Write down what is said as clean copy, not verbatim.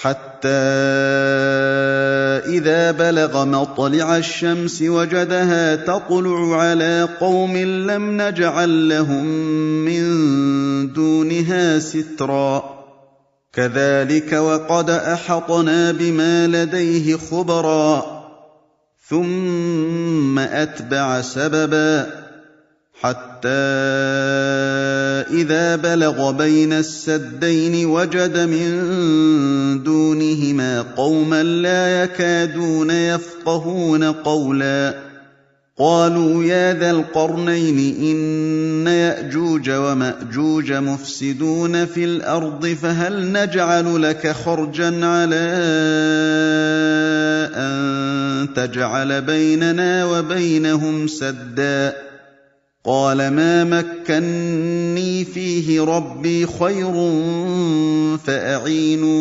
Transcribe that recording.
حَتَّىٰ إِذَا بَلَغَ مَطْلِعَ الشَّمْسِ وَجَدَهَا تَطْلُعُ عَلَىٰ قَوْمٍ لَّمْ نَجْعَل لَّهُم مِّن دُونِهَا سِتْرًا كَذَٰلِكَ وَقَدْ أَحَطْنَا بِمَا لَدَيْهِ خُبْرًا ثُمَّ أَتْبَعَ سَبَبًا حَتَّىٰ إِذَا بَلَغَ بَيْنَ السَّدَّيْنِ وَجَدَ مِن دُونِهِمَا قَوْمًا لَّا يَكَادُونَ يَفْقَهُونَ قَوْلًا قَالُوا يَا ذَا الْقَرْنَيْنِ إِنَّ يَأْجُوجَ وَمَأْجُوجَ مُفْسِدُونَ فِي الْأَرْضِ فَهَلْ نَجْعَلُ لَكَ خَرْجًا عَلَىٰ أَن تَجْعَلَ بَيْنَنَا وَبَيْنَهُمْ سَدًّا قَالَ مَا مَكَّنِّي فِيهِ رَبِّي خَيْرٌ فَأَعِينُونِ